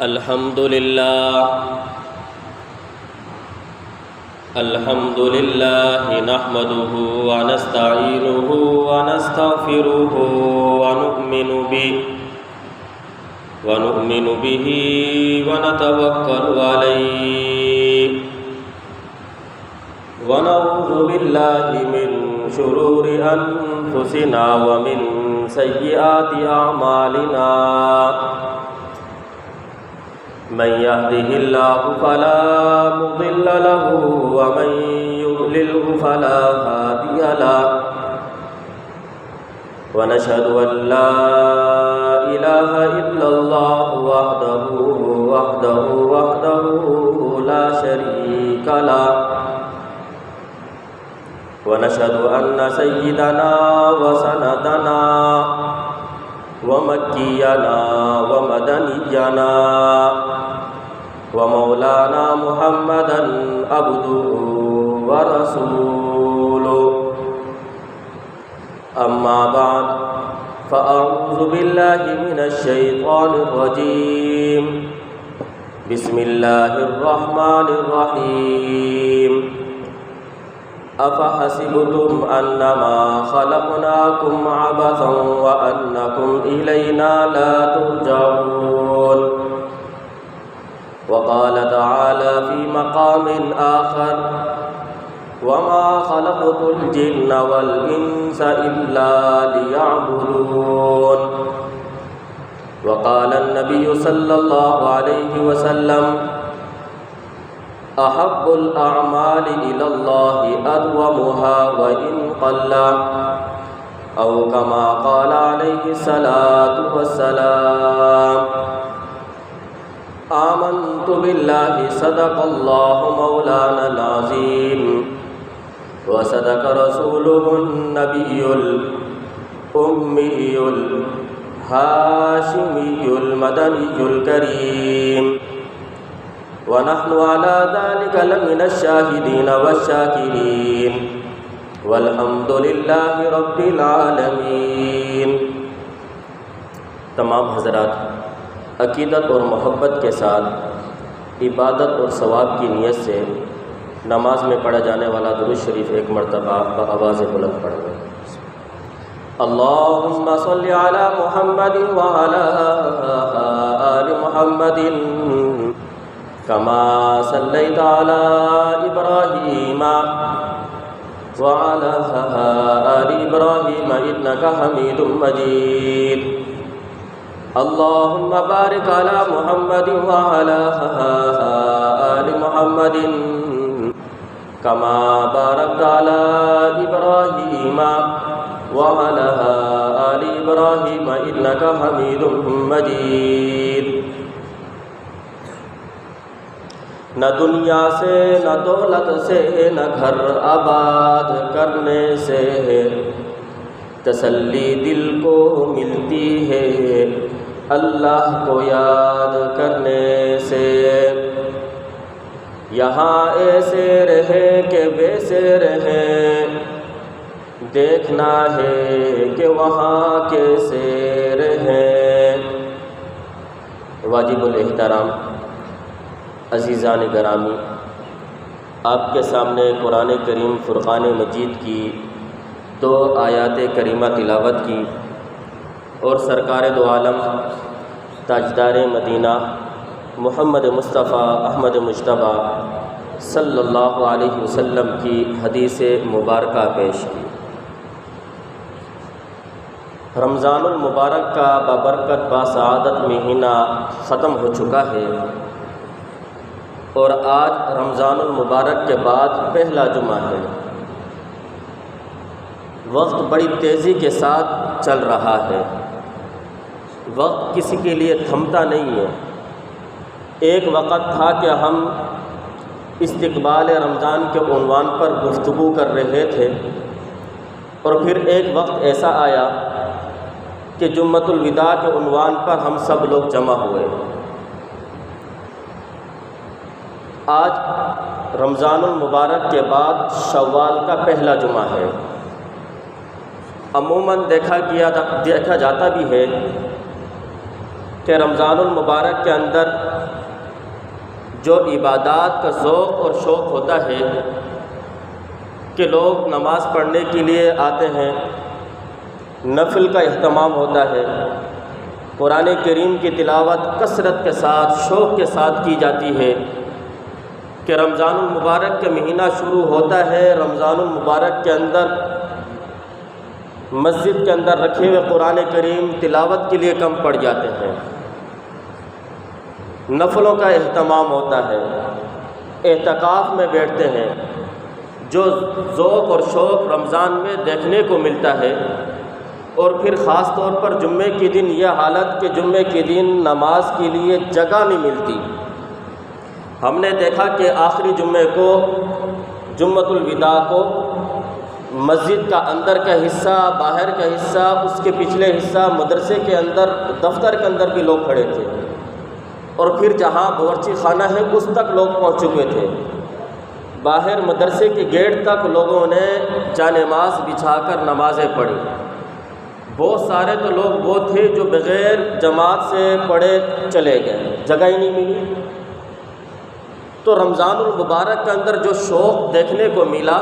الحمد لله نحمده ونستعينه ونستغفره ونؤمن به ونتوكل عليه ونعوذ بالله من شرور أنفسنا ومن سيئات أعمالنا من يهده الله فلا مضل له ومن يضلله فلا هادي له ونشهد أن لا إله إلا الله وحده لا شريك له ونشهد أن سيدنا وسندنا ومكينا ومدنينا ومولانا محمدا عبده ورسوله أما بعد فأعوذ بالله من الشيطان الرجيم بسم الله الرحمن الرحيم أفحسبتم أنما خلقناكم عبثا وأنكم إلينا لا ترجعون وقال تعالى في مقام آخر وما خلقت الجن والإنس إلا ليعبدون وقال النبي صلى الله عليه وسلم أحب الأعمال إلى الله أدومها وإن قل أو كما قال عليه الصلاة والسلام آمنت بالله صدق الله مولانا العظيم وصدق رسوله النبي الأمي الهاشمي المدني الكريم ونحن على ذلك لمن الشاهدين والشاكرين والحمد لله رب العالمين۔ تمام حضرات عقیدت اور محبت کے ساتھ عبادت اور ثواب کی نیت سے نماز میں پڑھا جانے والا درود شریف ایک مرتبہ بآواز بلند پڑھ لیں۔ اللہم صل علی محمد وعلی آل محمد كما صليت على إبراهيم وعلى آل إبراهيم إنك حميد مجيد اللهم بارك على محمد وعلى آل محمد كما باركت على إبراهيم وعلى آل إبراهيم إنك حميد مجيد۔ نہ دنیا سے نہ دولت سے نہ گھر آباد کرنے سے تسلی دل کو ملتی ہے اللہ کو یاد کرنے سے۔ یہاں ایسے رہیں کہ ویسے رہیں دیکھنا ہے کہ وہاں کیسے رہیں۔ واجب الاحترام عزیزان گرامی، آپ کے سامنے قرآن کریم فرقان مجید کی 2 آیات کریمہ تلاوت کی اور سرکار دو عالم تاجدار مدینہ محمد مصطفیٰ احمد مجتبیٰ صلی اللہ علیہ وسلم کی حدیث مبارکہ پیش کی۔ رمضان المبارک کا بابرکت باسعادت مہینہ ختم ہو چکا ہے اور آج رمضان المبارک کے بعد پہلا جمعہ ہے۔ وقت بڑی تیزی کے ساتھ چل رہا ہے، وقت کسی کے لیے تھمتا نہیں ہے۔ ایک وقت تھا کہ ہم استقبال رمضان کے عنوان پر گفتگو کر رہے تھے اور پھر ایک وقت ایسا آیا کہ جمعۃ الوداع کے عنوان پر ہم سب لوگ جمع ہوئے۔ آج رمضان المبارک کے بعد شوال کا پہلا جمعہ ہے۔ عموماً دیکھا جاتا بھی ہے کہ رمضان المبارک کے اندر جو عبادات کا ذوق اور شوق ہوتا ہے کہ لوگ نماز پڑھنے کے لیے آتے ہیں، نفل کا اہتمام ہوتا ہے، قرآن کریم کی تلاوت کثرت کے ساتھ شوق کے ساتھ کی جاتی ہے کہ رمضان المبارک کا مہینہ شروع ہوتا ہے، رمضان المبارک کے اندر مسجد کے اندر رکھے ہوئے قرآن کریم تلاوت کے لیے کم پڑ جاتے ہیں، نفلوں کا اہتمام ہوتا ہے، اعتکاف میں بیٹھتے ہیں۔ جو ذوق اور شوق رمضان میں دیکھنے کو ملتا ہے، اور پھر خاص طور پر جمعے کے دن یہ حالت کہ جمعے کے دن نماز کے لیے جگہ نہیں ملتی۔ ہم نے دیکھا کہ آخری جمعے کو، جمعۃ الوداع کو، مسجد کا اندر کا حصہ، باہر کا حصہ، اس کے پچھلے حصہ، مدرسے کے اندر، دفتر کے اندر بھی لوگ کھڑے تھے، اور پھر جہاں باورچی خانہ ہے اس تک لوگ پہنچ چکے تھے۔ باہر مدرسے کے گیٹ تک لوگوں نے جانماز بچھا کر نمازیں پڑھی۔ بہت سارے تو لوگ وہ تھے جو بغیر جماعت سے پڑھے چلے گئے، جگہ ہی نہیں ملی۔ تو رمضان المبارک کے اندر جو شوق دیکھنے کو ملا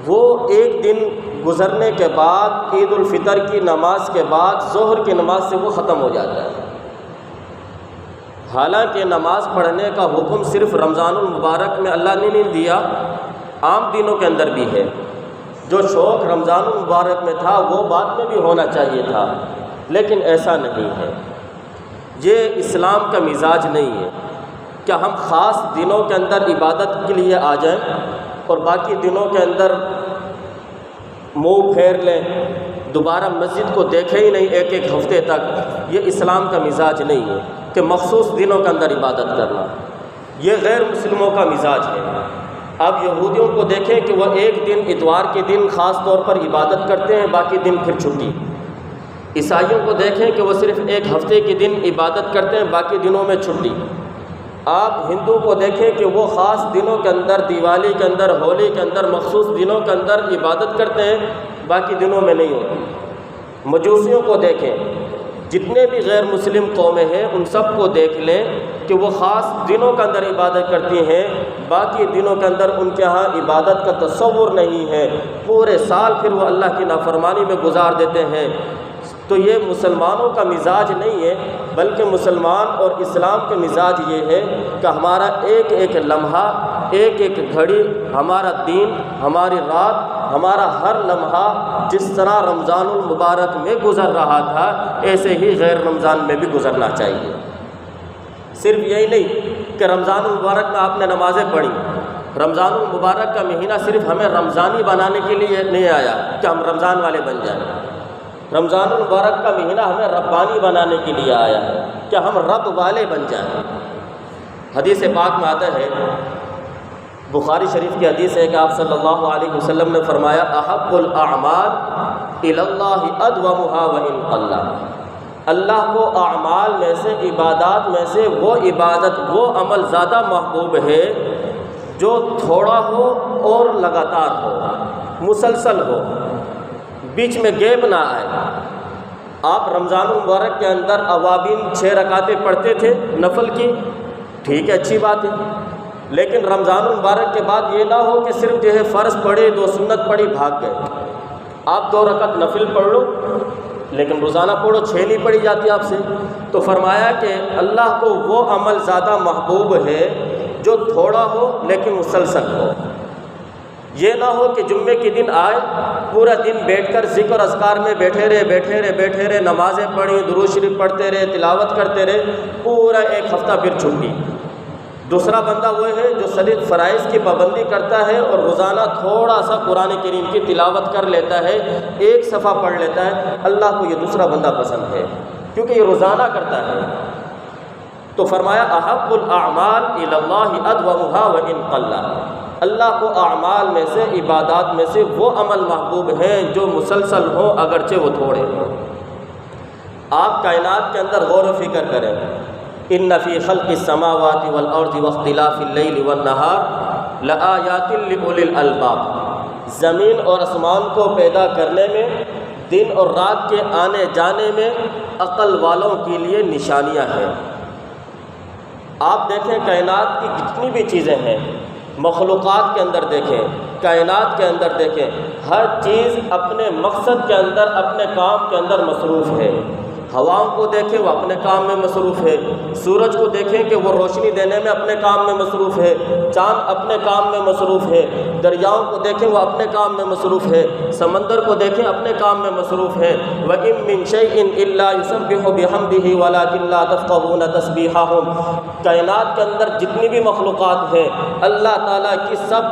وہ ایک دن گزرنے کے بعد، عید الفطر کی نماز کے بعد، ظہر کی نماز سے وہ ختم ہو جاتا ہے۔ حالانکہ نماز پڑھنے کا حکم صرف رمضان المبارک میں اللہ نے نہیں دیا، عام دنوں کے اندر بھی ہے۔ جو شوق رمضان المبارک میں تھا وہ بعد میں بھی ہونا چاہیے تھا، لیکن ایسا نہیں ہے۔ یہ اسلام کا مزاج نہیں ہے کہ ہم خاص دنوں کے اندر عبادت کے لیے آ جائیں اور باقی دنوں کے اندر منہ پھیر لیں، دوبارہ مسجد کو دیکھیں ہی نہیں ایک ایک ہفتے تک۔ یہ اسلام کا مزاج نہیں ہے کہ مخصوص دنوں کے اندر عبادت کرنا، یہ غیر مسلموں کا مزاج ہے۔ اب یہودیوں کو دیکھیں کہ وہ ایک دن اتوار کے دن خاص طور پر عبادت کرتے ہیں، باقی دن پھر چھٹی۔ عیسائیوں کو دیکھیں کہ وہ صرف ایک ہفتے کے دن عبادت کرتے ہیں، باقی دنوں میں چھٹی۔ آپ ہندو کو دیکھیں کہ وہ خاص دنوں کے اندر، دیوالی کے اندر، ہولی کے اندر، مخصوص دنوں کے اندر عبادت کرتے ہیں، باقی دنوں میں نہیں ہوتی۔ مجوسیوں کو دیکھیں، جتنے بھی غیر مسلم قومیں ہیں ان سب کو دیکھ لیں کہ وہ خاص دنوں کے اندر عبادت کرتی ہیں، باقی دنوں کے اندر ان کے ہاں عبادت کا تصور نہیں ہے، پورے سال پھر وہ اللہ کی نافرمانی میں گزار دیتے ہیں۔ تو یہ مسلمانوں کا مزاج نہیں ہے، بلکہ مسلمان اور اسلام کا مزاج یہ ہے کہ ہمارا ایک ایک لمحہ، ایک ایک گھڑی، ہمارا دین، ہماری رات، ہمارا ہر لمحہ جس طرح رمضان المبارک میں گزر رہا تھا ایسے ہی غیر رمضان میں بھی گزرنا چاہیے۔ صرف یہی نہیں کہ رمضان المبارک میں آپ نے نمازیں پڑھی، رمضان المبارک کا مہینہ صرف ہمیں رمضانی بنانے کے لیے نہیں آیا کہ ہم رمضان والے بن جائیں، رمضان المبارک کا مہینہ ہمیں ربانی بنانے کے لیے آیا ہے کہ ہم رب والے بن جائیں۔ حدیث پاک میں آتا ہے، بخاری شریف کی حدیث ہے کہ آپ صلی اللہ علیہ وسلم نے فرمایا، احب الاعمال الی اللہ ادومھا وان قل۔ اللہ کو اعمال میں سے، عبادات میں سے وہ عبادت، وہ عمل زیادہ محبوب ہے جو تھوڑا ہو اور لگاتار ہو، مسلسل ہو، بیچ میں گیپ نہ آئے۔ آپ رمضان المبارک کے اندر اوابین 6 رکعتیں پڑھتے تھے نفل کی، ٹھیک ہے، اچھی بات ہے، لیکن رمضان المبارک کے بعد یہ نہ ہو کہ صرف جو ہے فرض پڑھے، 2 سنت پڑھی، بھاگ گئے۔ آپ 2 رکعت نفل پڑھ لو، لیکن روزانہ پڑھو، 6 نہیں پڑھی جاتی آپ سے۔ تو فرمایا کہ اللہ کو وہ عمل زیادہ محبوب ہے جو تھوڑا ہو لیکن مسلسل ہو۔ یہ نہ ہو کہ جمعے کے دن آئے، پورا دن بیٹھ کر ذکر اذکار میں بیٹھے رہے، نمازیں پڑھی، درود شریف پڑھتے رہے، تلاوت کرتے رہے، پورا ایک ہفتہ پھر چھٹی۔ دوسرا بندہ وہ ہے جو شدید فرائض کی پابندی کرتا ہے اور روزانہ تھوڑا سا قرآن کریم کی تلاوت کر لیتا ہے، 1 صفحہ پڑھ لیتا ہے۔ اللہ کو یہ دوسرا بندہ پسند ہے کیونکہ یہ روزانہ کرتا ہے۔ تو فرمایا، احب الاعمال الی اللہ ادومھا وان قل۔ اللہ کو اعمال میں سے، عبادات میں سے وہ عمل محبوب ہیں جو مسلسل ہوں اگرچہ وہ تھوڑے ہوں۔ آپ کائنات کے اندر غور و فکر کریں، ان فی خلق السماوات والارض واختلاف اللیل والنہار لآیات لأولی الالباب۔ زمین اور آسمان کو پیدا کرنے میں، دن اور رات کے آنے جانے میں عقل والوں کے لیے نشانیاں ہیں۔ آپ دیکھیں کائنات کی جتنی بھی چیزیں ہیں، مخلوقات کے اندر دیکھیں، کائنات کے اندر دیکھیں، ہر چیز اپنے مقصد کے اندر، اپنے کام کے اندر مصروف ہے۔ ہواؤں کو دیکھیں وہ اپنے کام میں مصروف ہے، سورج کو دیکھیں کہ وہ روشنی دینے میں اپنے کام میں مصروف ہے، چاند اپنے کام میں مصروف ہے، دریاؤں کو دیکھیں وہ اپنے کام میں مصروف ہے، سمندر کو دیکھیں اپنے کام میں مصروف ہے۔ وَإِن مِّن شَيْءٍ إِلَّا يُسَبِّحُ بِحَمْدِهِ وَلَٰكِن لَّا تَفْقَهُونَ تَسْبِيحَهُمْ۔ کائنات کے اندر جتنی بھی مخلوقات ہیں اللہ تعالیٰ کی سب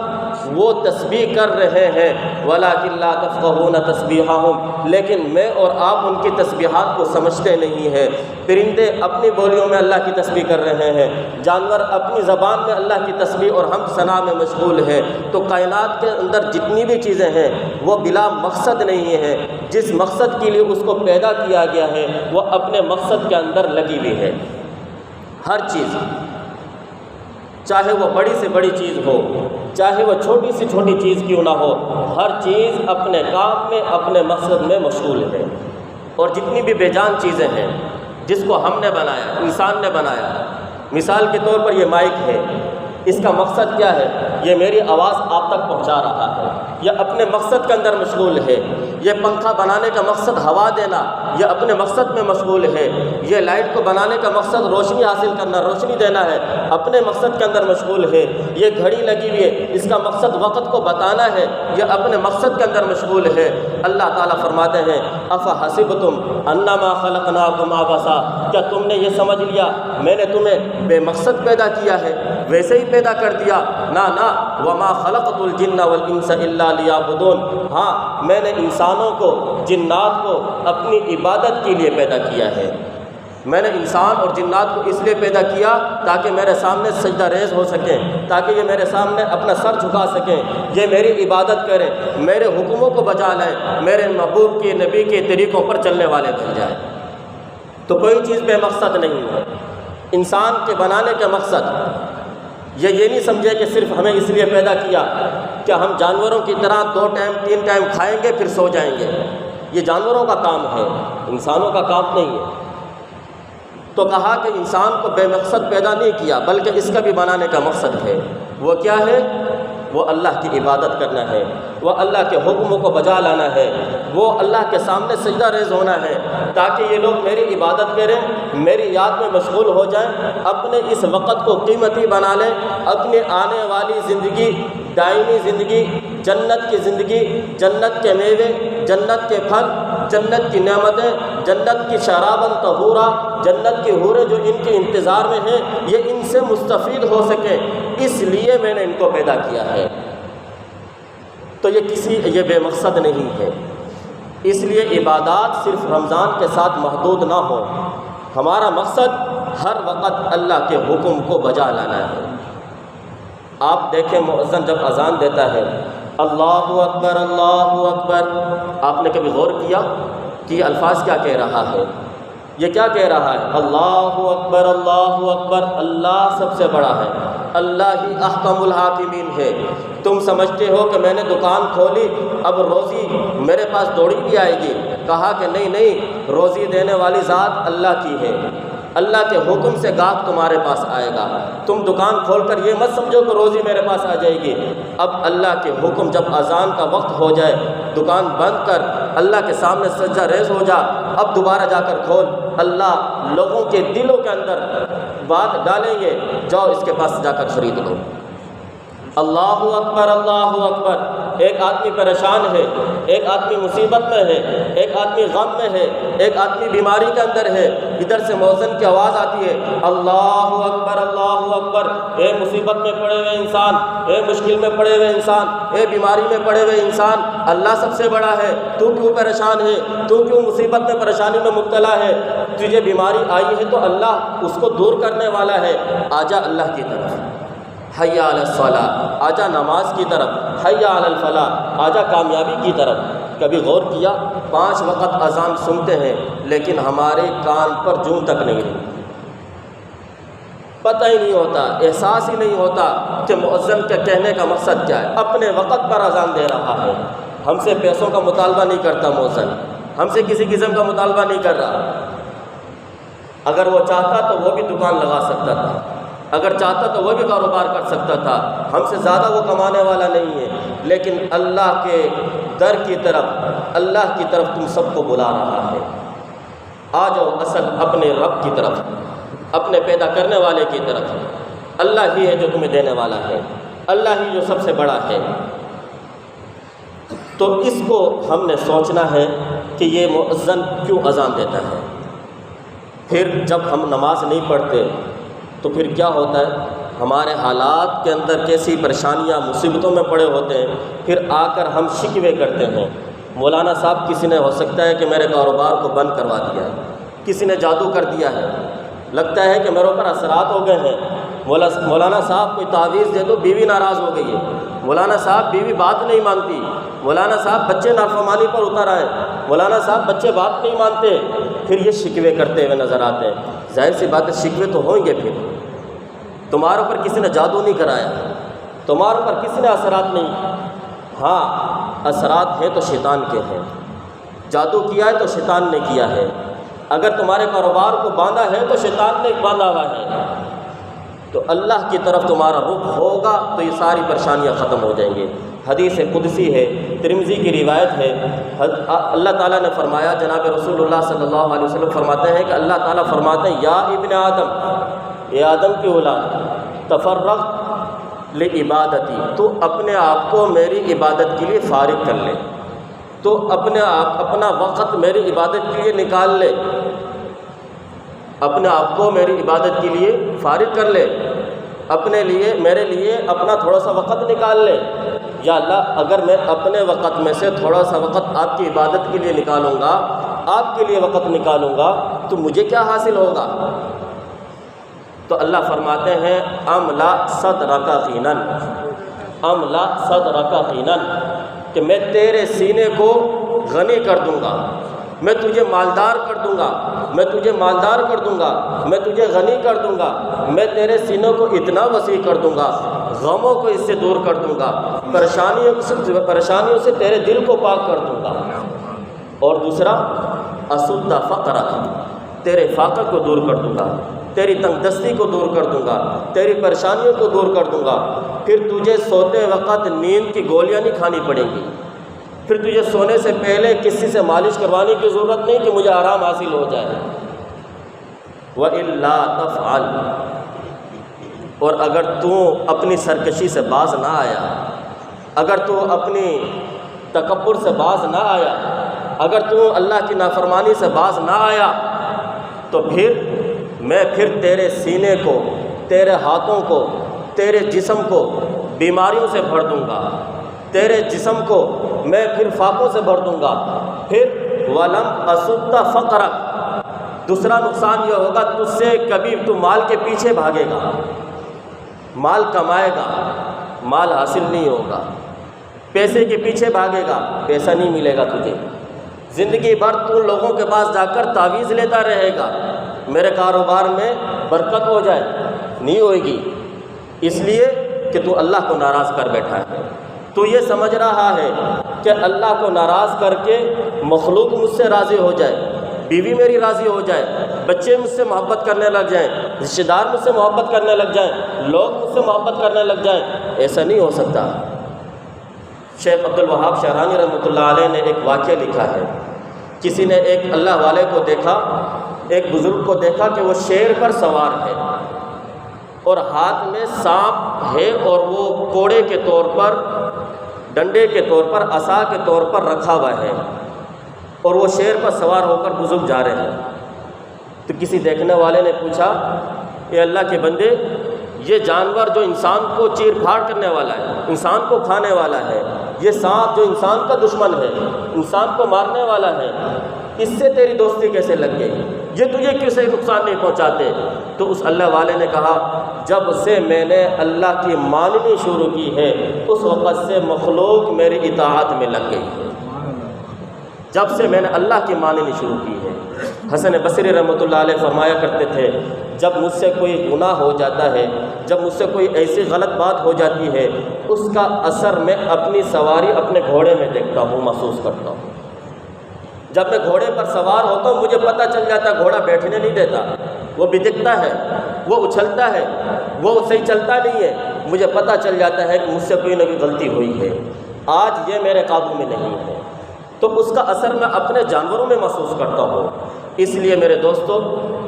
وہ تسبیح کر رہے ہیں، وَلَٰكِن لَّا تَفْقَهُونَ تَسْبِيحَهُمْ، لیکن میں اور آپ ان کی تسبیحات کو سمجھتے نہیں ہیں۔ پرندے اپنی بولیوں میں اللہ کی تسبیح کر رہے ہیں، جانور اپنی زبان میں اللہ کی تسبیح اور حمد ثنا میں مشغول ہیں۔ تو کائنات کے اندر جتنی بھی چیزیں ہیں وہ بلا مقصد نہیں ہیں، جس مقصد کے لیے اس کو پیدا کیا گیا ہے وہ اپنے مقصد کے اندر لگی ہوئی ہے۔ ہر چیز، چاہے وہ بڑی سے بڑی چیز ہو، چاہے وہ چھوٹی سے چھوٹی چیز کیوں نہ ہو، ہر چیز اپنے کام میں، اپنے مقصد میں مشغول ہے۔ اور جتنی بھی بے جان چیزیں ہیں جس کو ہم نے بنایا، انسان نے بنایا، مثال کے طور پر یہ مائک ہے، اس کا مقصد کیا ہے؟ یہ میری آواز آپ تک پہنچا رہا ہے، یہ اپنے مقصد کے اندر مشغول ہے۔ یہ پنکھا بنانے کا مقصد ہوا دینا، یہ اپنے مقصد میں مشغول ہے۔ یہ لائٹ کو بنانے کا مقصد روشنی حاصل کرنا، روشنی دینا ہے، اپنے مقصد کے اندر مشغول ہے۔ یہ گھڑی لگی ہوئی ہے، اس کا مقصد وقت کو بتانا ہے، یہ اپنے مقصد کے اندر مشغول ہے۔ اللہ تعالیٰ فرماتے ہیں افحسبتم انما خلقناکم عبثا، کیا تم نے یہ سمجھ لیا میں نے تمہیں بے مقصد پیدا کیا ہے، ویسے ہی پیدا کر دیا؟ نہ وما خلقت الجن والانس الا لیعبدون، ہاں میں نے انسانوں کو، جنات کو اپنی عبادت کے لیے پیدا کیا ہے۔ میں نے انسان اور جنات کو اس لیے پیدا کیا تاکہ میرے سامنے سجدہ ریز ہو سکیں، تاکہ یہ میرے سامنے اپنا سر جھکا سکیں، یہ میری عبادت کریں، میرے حکموں کو بجا لائیں، میرے محبوب کے نبی کے طریقوں پر چلنے والے بن جائیں۔ تو کوئی چیز بے مقصد نہیں ہے۔ انسان کے بنانے کا مقصد یہ نہیں سمجھے کہ صرف ہمیں اس لیے پیدا کیا کہ ہم جانوروں کی طرح 2 ٹائم 3 ٹائم کھائیں گے پھر سو جائیں گے، یہ جانوروں کا کام ہے، انسانوں کا کام نہیں ہے۔ تو کہا کہ انسان کو بے مقصد پیدا نہیں کیا، بلکہ اس کا بھی بنانے کا مقصد ہے۔ وہ کیا ہے؟ وہ اللہ کی عبادت کرنا ہے، وہ اللہ کے حکموں کو بجا لانا ہے، وہ اللہ کے سامنے سجدہ ریز ہونا ہے، تاکہ یہ لوگ میری عبادت کریں، میری یاد میں مشغول ہو جائیں، اپنے اس وقت کو قیمتی بنا لیں، اپنی آنے والی زندگی، دائمی زندگی، جنت کی زندگی، جنت کے میوے، جنت کے پھل، جنت کی نعمتیں، جنت کی شراباً طہورا، جنت کی حوریں جو ان کے انتظار میں ہیں، یہ ان سے مستفید ہو سکیں، اس لیے میں نے ان کو پیدا کیا ہے۔ تو یہ بے مقصد نہیں ہے۔ اس لیے عبادات صرف رمضان کے ساتھ محدود نہ ہو، ہمارا مقصد ہر وقت اللہ کے حکم کو بجا لانا ہے۔ آپ دیکھیں مؤذن جب اذان دیتا ہے اللہ اکبر اللہ اکبر، آپ نے کبھی غور کیا کہ یہ الفاظ کیا کہہ رہا ہے؟ یہ کیا کہہ رہا ہے؟ اللہ اکبر اللہ اکبر، اللہ سب سے بڑا ہے، اللہ ہی احکم الحاکمین ہے۔ تم سمجھتے ہو کہ میں نے دکان کھولی اب روزی میرے پاس دوڑی بھی آئے گی؟ کہا کہ نہیں، روزی دینے والی ذات اللہ کی ہے، اللہ کے حکم سے گاہک تمہارے پاس آئے گا۔ تم دکان کھول کر یہ مت سمجھو کہ روزی میرے پاس آ جائے گی۔ اب اللہ کے حکم، جب اذان کا وقت ہو جائے دکان بند کر، اللہ کے سامنے سجدہ ریز ہو جا، اب دوبارہ جا کر کھول، اللہ لوگوں کے دلوں کے اندر بات ڈالیں گے، جاؤ اس کے پاس جا کر خرید لو۔ اللہ اکبر اللہ اکبر۔ ایک آدمی پریشان ہے، ایک آدمی مصیبت میں ہے، ایک آدمی غم میں ہے، ایک آدمی بیماری کے اندر ہے، ادھر سے مؤذن کی آواز آتی ہے اللہ اکبر اللہ اکبر۔ اے مصیبت میں پڑے ہوئے انسان، اے مشکل میں پڑے ہوئے انسان، اے بیماری میں پڑے ہوئے انسان، اللہ سب سے بڑا ہے، تو کیوں پریشان ہے؟ تو کیوں مصیبت میں پریشانی میں مبتلا ہے؟ تجھے بیماری آئی ہے تو اللہ اس کو دور کرنے والا ہے، آجا اللہ کی طرف، حی علی الصلاۃ، آجا نماز کی طرف، حی علی الفلاح، آجا کامیابی کی طرف۔ کبھی غور کیا 5 وقت اذان سنتے ہیں لیکن ہمارے کان پر جوں تک نہیں رہی، پتہ ہی نہیں ہوتا، احساس ہی نہیں ہوتا کہ مؤذن کے کہنے کا مقصد کیا ہے۔ اپنے وقت پر اذان دے رہا ہے، ہم سے پیسوں کا مطالبہ نہیں کرتا مؤذن، ہم سے کسی قسم کا مطالبہ نہیں کر رہا۔ اگر وہ چاہتا تو وہ بھی دکان لگا سکتا تھا، اگر چاہتا تو وہ بھی کاروبار کر سکتا تھا، ہم سے زیادہ وہ کمانے والا نہیں ہے، لیکن اللہ کے در کی طرف، اللہ کی طرف تم سب کو بلا رہا ہے۔ آ جاؤ اصل اپنے رب کی طرف، اپنے پیدا کرنے والے کی طرف۔ اللہ ہی ہے جو تمہیں دینے والا ہے، اللہ ہی جو سب سے بڑا ہے۔ تو اس کو ہم نے سوچنا ہے کہ یہ مؤذن کیوں اذان دیتا ہے۔ پھر جب ہم نماز نہیں پڑھتے تو پھر کیا ہوتا ہے، ہمارے حالات کے اندر کیسی پریشانیاں مصیبتوں میں پڑے ہوتے ہیں، پھر آ کر ہم شکوے کرتے ہیں۔ مولانا صاحب کسی نے ہو سکتا ہے کہ میرے کاروبار کو بند کروا دیا ہے، کسی نے جادو کر دیا ہے، لگتا ہے کہ میرے اوپر اثرات ہو گئے ہیں، مولانا صاحب کوئی تعویذ دے دو، بیوی ناراض ہو گئی ہے، مولانا صاحب بیوی بات نہیں مانتی، مولانا صاحب بچے نافرمانی پر اتر آئے، مولانا صاحب بچے بات نہیں مانتے۔ پھر یہ شکوے کرتے ہوئے نظر آتے ہیں۔ ظاہر سی بات ہے شکوے تو ہوں گے، پھر تمہارے اوپر کسی نے جادو نہیں کرایا، تمہارے اوپر کسی نے اثرات نہیں، ہاں اثرات ہیں تو شیطان کے ہیں، جادو کیا ہے تو شیطان نے کیا ہے، اگر تمہارے کاروبار کو باندھا ہے تو شیطان نے باندھا ہوا ہے، تو اللہ کی طرف تمہارا رخ ہوگا تو یہ ساری پریشانیاں ختم ہو جائیں گے۔ حدیث قدسی ہے، ترمذی کی روایت ہے، اللہ تعالیٰ نے فرمایا، جناب رسول اللہ صلی اللہ علیہ وسلم فرماتے ہیں کہ اللہ تعالیٰ فرماتے ہیں، یا ابن آدم، اے آدم کی اولاد، تفرغ لعبادتی، تو اپنے آپ کو میری عبادت کے لیے فارغ کر لے، تو اپنا وقت میری عبادت کے لیے نکال لے، اپنے آپ کو میری عبادت کے لیے فارغ کر لے، اپنے لیے میرے لیے اپنا تھوڑا سا وقت نکال لے۔ یا اللہ اگر میں اپنے وقت میں سے تھوڑا سا وقت آپ کی عبادت کے لیے نکالوں گا، آپ کے لیے وقت نکالوں گا، تو مجھے کیا حاصل ہوگا؟ تو اللہ فرماتے ہیں، املا صدرک غنیٰ، املا صدرک غنیٰ، کہ میں تیرے سینے کو غنی کر دوں گا، میں تجھے مالدار کر دوں گا، میں تجھے مالدار کر دوں گا، میں تجھے غنی کر دوں گا، میں تیرے سینوں کو اتنا وسیع کر دوں گا، غموں کو اس سے دور کر دوں گا، پریشانیوں سے تیرے دل کو پاک کر دوں گا۔ اور دوسرا، اسد فقرک، تیرے فاقہ کو دور کر دوں گا، تیری تنگ دستی کو دور کر دوں گا، تیری پریشانیوں کو دور کر دوں گا۔ پھر تجھے سوتے وقت نیند کی گولیاں نہیں کھانی پڑیں گی، پھر تجھے سونے سے پہلے کسی سے مالش کروانے کی ضرورت نہیں کہ مجھے آرام حاصل ہو جائے۔ وَإِلَّا تَفْعَلْ، اور اگر تو اپنی سرکشی سے باز نہ آیا، اگر تو اپنی تکبر سے باز نہ آیا، اگر تو اللہ کی نافرمانی سے باز نہ آیا، تو میں پھر تیرے سینے کو، تیرے ہاتھوں کو، تیرے جسم کو بیماریوں سے بھر دوں گا، تیرے جسم کو میں پھر فاقوں سے بھر دوں گا۔ پھر وَلَمْ أَسُدَّ فَقْرَكَ، دوسرا نقصان یہ ہوگا، تجھ سے کبھی تو مال کے پیچھے بھاگے گا، مال کمائے گا، مال حاصل نہیں ہوگا، پیسے کے پیچھے بھاگے گا، پیسہ نہیں ملے گا تجھے، زندگی بھر تو لوگوں کے پاس جا کر تعویذ لیتا رہے گا، میرے کاروبار میں برکت ہو جائے، نہیں ہوئے گی، اس لیے کہ تو اللہ کو ناراض کر بیٹھا ہے۔ تو یہ سمجھ رہا ہے کہ اللہ کو ناراض کر کے مخلوق مجھ سے راضی ہو جائے، بیوی میری راضی ہو جائے، بچے مجھ سے محبت کرنے لگ جائیں، رشتہ دار مجھ سے محبت کرنے لگ جائیں، لوگ مجھ سے محبت کرنے لگ جائیں، ایسا نہیں ہو سکتا۔ شیخ عبدالوہاب شعرانی رحمۃ اللہ علیہ نے ایک واقعہ لکھا ہے، کسی نے ایک اللہ والے کو دیکھا، ایک بزرگ کو دیکھا کہ وہ شیر پر سوار ہے اور ہاتھ میں سانپ ہے، اور وہ کوڑے کے طور پر، ڈنڈے کے طور پر، عصا کے طور پر رکھا ہوا ہے، اور وہ شیر پر سوار ہو کر بزرگ جا رہے ہیں۔ تو کسی دیکھنے والے نے پوچھا، اے اللہ کے بندے، یہ جانور جو انسان کو چیر پھاڑ کرنے والا ہے، انسان کو کھانے والا ہے، یہ سانپ جو انسان کا دشمن ہے، انسان کو مارنے والا ہے، اس سے تیری دوستی کیسے لگ گئی؟ یہ تجھے کیسے نقصان نہیں پہنچاتے؟ تو اس اللہ والے نے کہا، جب سے میں نے اللہ کی ماننی شروع کی ہے، اس وقت سے مخلوق میری اطاعت میں لگ گئی ہے، جب سے میں نے اللہ کی ماننی شروع کی ہے۔ حسن بصری رحمۃ اللہ علیہ فرمایا کرتے تھے، جب مجھ سے کوئی گناہ ہو جاتا ہے، جب مجھ سے کوئی ایسی غلط بات ہو جاتی ہے، اس کا اثر میں اپنی سواری اپنے گھوڑے میں دیکھتا ہوں، محسوس کرتا ہوں۔ جب میں گھوڑے پر سوار ہوتا ہوں مجھے پتہ چل جاتا گھوڑا بیٹھنے نہیں دیتا، وہ بدکتا ہے، وہ اچھلتا ہے، وہ صحیح چلتا نہیں ہے، مجھے پتہ چل جاتا ہے کہ مجھ سے کوئی نہ کوئی غلطی ہوئی ہے، آج یہ میرے قابو میں نہیں ہے، تو اس کا اثر میں اپنے جانوروں میں محسوس کرتا ہوں۔ اس لیے میرے دوستو،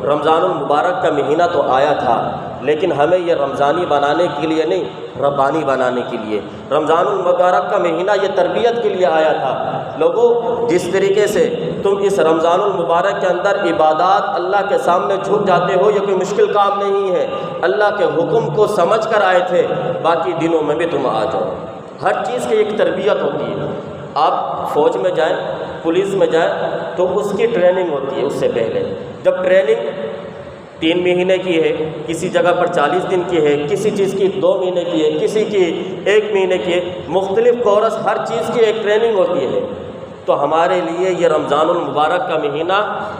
رمضان المبارک کا مہینہ تو آیا تھا، لیکن ہمیں یہ رمضانی بنانے کے لیے نہیں، ربانی بنانے کے لیے۔ رمضان المبارک کا مہینہ یہ تربیت کے لیے آیا تھا۔ لوگوں، جس طریقے سے تم اس رمضان المبارک کے اندر عبادات اللہ کے سامنے جھک جاتے ہو، یہ کوئی مشکل کام نہیں ہے، اللہ کے حکم کو سمجھ کر آئے تھے، باقی دنوں میں بھی تم آ جاؤ۔ ہر چیز کی ایک تربیت ہوتی ہے۔ آپ فوج میں جائیں، پولیس میں جائیں تو اس کی ٹریننگ ہوتی ہے۔ اس سے پہلے جب ٹریننگ 3 مہینے کی ہے، کسی جگہ پر 40 دن کی ہے، کسی چیز کی 2 مہینے کی ہے، کسی کی 1 مہینے کی ہے، مختلف کورس، ہر چیز کی ایک ٹریننگ ہوتی ہے۔ تو ہمارے لیے یہ رمضان المبارک کا مہینہ،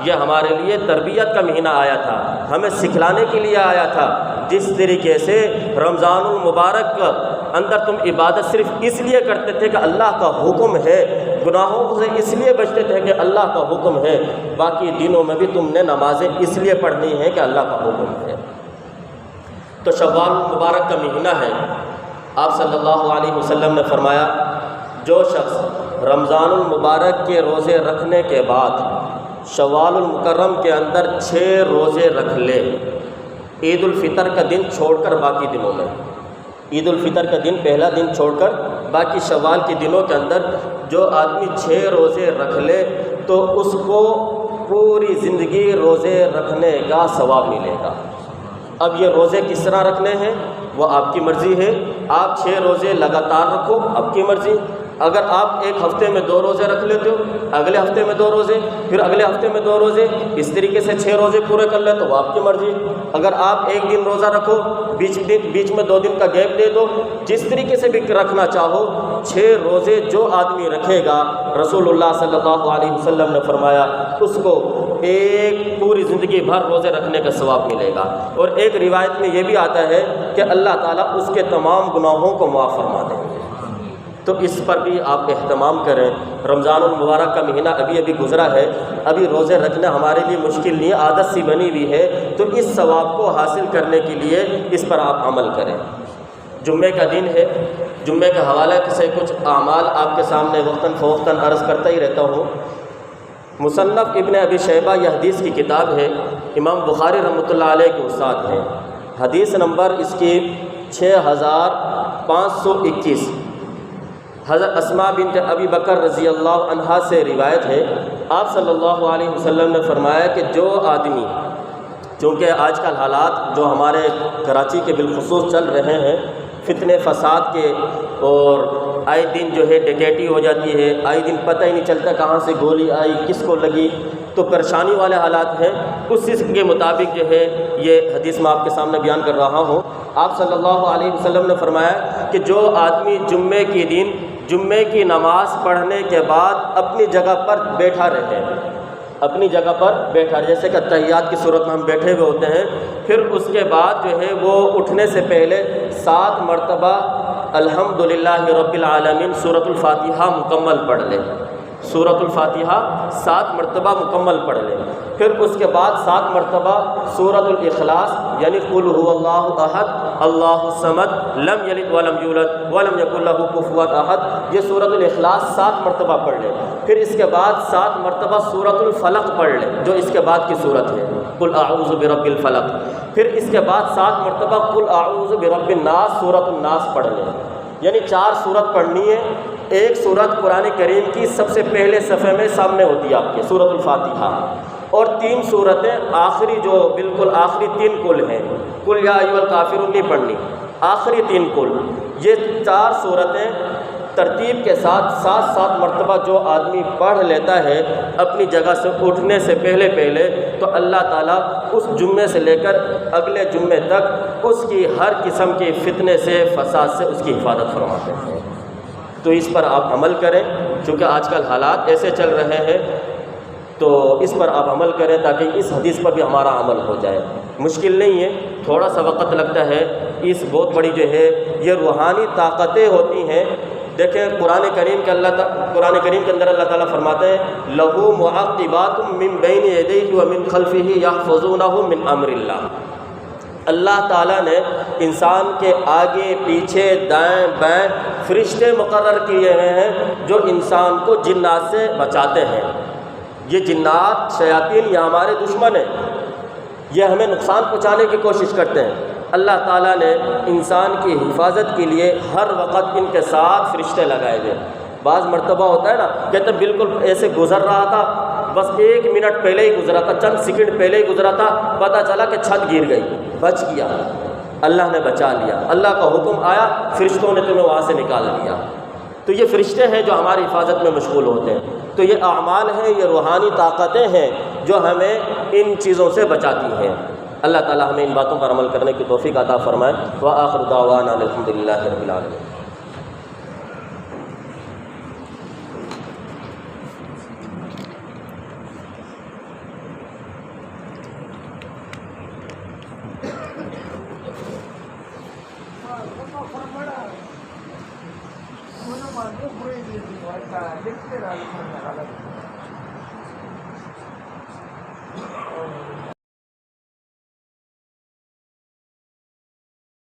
یہ ہمارے لیے تربیت کا مہینہ آیا تھا، ہمیں سکھلانے کے لیے آیا تھا۔ جس طریقے سے رمضان المبارک کا اندر تم عبادت صرف اس لیے کرتے تھے کہ اللہ کا حکم ہے، گناہوں سے اس لیے بچتے تھے کہ اللہ کا حکم ہے، باقی دنوں میں بھی تم نے نمازیں اس لیے پڑھنی ہیں کہ اللہ کا حکم ہے۔ تو شوال المبارک کا مہینہ ہے۔ آپ صلی اللہ علیہ وسلم نے فرمایا، جو شخص رمضان المبارک کے روزے رکھنے کے بعد شوال المکرم کے اندر 6 روزے رکھ لے، عید الفطر کا دن چھوڑ کر باقی دنوں میں، عید الفطر کا دن پہلا دن چھوڑ کر باقی شوال کے دنوں کے اندر جو آدمی 6 روزے رکھ لے تو اس کو پوری زندگی روزے رکھنے کا ثواب ملے گا۔ اب یہ روزے کس طرح رکھنے ہیں وہ آپ کی مرضی ہے۔ آپ 6 روزے لگاتار رکھو، آپ کی مرضی۔ اگر آپ ایک ہفتے میں 2 روزے رکھ لیتے ہو، اگلے ہفتے میں 2 روزے، پھر اگلے ہفتے میں 2 روزے، اس طریقے سے 6 روزے پورے کر لے تو وہ آپ کی مرضی۔ اگر آپ ایک دن روزہ رکھو، بیچ میں 2 دن کا گیپ دے دو، جس طریقے سے بھی رکھنا چاہو، 6 روزے جو آدمی رکھے گا، رسول اللہ صلی اللہ علیہ وسلم نے فرمایا اس کو ایک پوری زندگی بھر روزے رکھنے کا ثواب ملے گا۔ اور ایک روایت میں یہ بھی آتا ہے کہ اللہ تعالیٰ اس کے تمام گناہوں کو معاف فرما دیں گے۔ تو اس پر بھی آپ اہتمام کریں۔ رمضان المبارک کا مہینہ ابھی گزرا ہے، ابھی روزے رکھنا ہمارے لیے مشکل نہیں ہے، عادت سی بنی ہوئی ہے، تو اس ثواب کو حاصل کرنے کے لیے اس پر آپ عمل کریں۔ جمعے کا دن ہے، جمعے کے حوالے سے کچھ اعمال آپ کے سامنے وقتاً فوقتاً عرض کرتا ہی رہتا ہوں۔ مصنف ابن ابی شیبہ یہ حدیث کی کتاب ہے، امام بخاری رحمۃ اللہ علیہ کے استاد ہیں۔ حدیث نمبر اس کی 6521 حضرت اسماء بنت ابی بکر رضی اللہ عنہا سے روایت ہے۔ آپ صلی اللہ علیہ وسلم نے فرمایا کہ جو آدمی، چونکہ آج کل حالات جو ہمارے کراچی کے بالخصوص چل رہے ہیں، فتنے فساد کے، اور آئے دن جو ہے ڈکیٹی ہو جاتی ہے، آئے دن پتہ ہی نہیں چلتا کہاں سے گولی آئی، کس کو لگی، تو پریشانی والے حالات ہیں۔ اس کے مطابق جو ہے یہ حدیث میں آپ کے سامنے بیان کر رہا ہوں۔ آپ صلی اللہ علیہ وسلم نے فرمایا کہ جو آدمی جمعے کے دن جمعے کی نماز پڑھنے کے بعد اپنی جگہ پر بیٹھا رہے، اپنی جگہ پر بیٹھا، جیسے کہ تحیات کی صورت میں ہم بیٹھے ہوئے ہوتے ہیں، پھر اس کے بعد جو ہے وہ اٹھنے سے پہلے 7 مرتبہ الحمدللہ رب العالمین سورۃ الفاتحہ مکمل پڑھ لے، سورۃ الفاتحہ 7 مرتبہ مکمل پڑھ لے، پھر اس کے بعد 7 مرتبہ سورۃ الاخلاص یعنی قل هو اللہ احد اللہ الصمد لم یلد ولم یولد ولم یکن لہ کفوا احد، یہ سورۃ الاخلاص 7 مرتبہ پڑھ لے۔ پھر اس کے بعد 7 مرتبہ سورۃ الفلق پڑھ لے، جو اس کے بعد کی صورت ہے، قل اعوذ برب الفلق۔ پھر اس کے بعد 7 مرتبہ قل اعوذ برب الناس سورۃ الناس پڑھ لے، یعنی 4 سورت پڑھنی ہے۔ ایک سورت قرآن کریم کی سب سے پہلے صفحے میں سامنے ہوتی ہے آپ کے، سورۃ الفاتحہ، اور 3 سورتیں آخری جو بالکل آخری 3 کل ہیں، قل یا ایھا الکافرون نہیں پڑھنی، آخری 3 کل، یہ 4 سورتیں ترتیب کے ساتھ 7 مرتبہ جو آدمی پڑھ لیتا ہے اپنی جگہ سے اٹھنے سے پہلے تو اللہ تعالیٰ اس جمعے سے لے کر اگلے جمعے تک اس کی ہر قسم کے فتنے سے، فساد سے اس کی حفاظت فرماتے ہیں۔ تو اس پر آپ عمل کریں، چونکہ آج کل حالات ایسے چل رہے ہیں، تو اس پر آپ عمل کریں تاکہ اس حدیث پر بھی ہمارا عمل ہو جائے۔ مشکل نہیں ہے، تھوڑا سا وقت لگتا ہے، اس بہت بڑی جو ہے یہ روحانی طاقتیں ہوتی ہیں دیکھیں قرآن کریم کے اندر اللہ تعالیٰ فرماتے ہیں لہو معقبات من بین یدیہ ومن خلفہ یحفظونہ من امر اللہ. اللہ تعالیٰ نے انسان کے آگے پیچھے دائیں بائیں فرشتے مقرر کیے ہوئے ہیں جو انسان کو جنات سے بچاتے ہیں. یہ جنات شیاطین یہ ہمارے دشمن ہیں، یہ ہمیں نقصان پہنچانے کی کوشش کرتے ہیں. اللہ تعالیٰ نے انسان کی حفاظت کے لیے ہر وقت ان کے ساتھ فرشتے لگائے ہوئے. بعض مرتبہ ہوتا ہے نا کہتے ہیں بالکل ایسے گزر رہا تھا، بس 1 منٹ پہلے ہی گزرا تھا، چند سیکنڈ پہلے ہی گزرا تھا، پتہ چلا کہ چھت گر گئی، بچ گیا، اللہ نے بچا لیا، اللہ کا حکم آیا، فرشتوں نے تمہیں وہاں سے نکال لیا. تو یہ فرشتے ہیں جو ہماری حفاظت میں مشغول ہوتے ہیں. تو یہ اعمال ہیں، یہ روحانی طاقتیں ہیں جو ہمیں ان چیزوں سے بچاتی ہیں. اللہ تعالی ہمیں ان باتوں پر عمل کرنے کی توفیق عطا فرمائے. وآخر دعوانا الحمدللہ رب العالمین. Bueno, más no puede decir,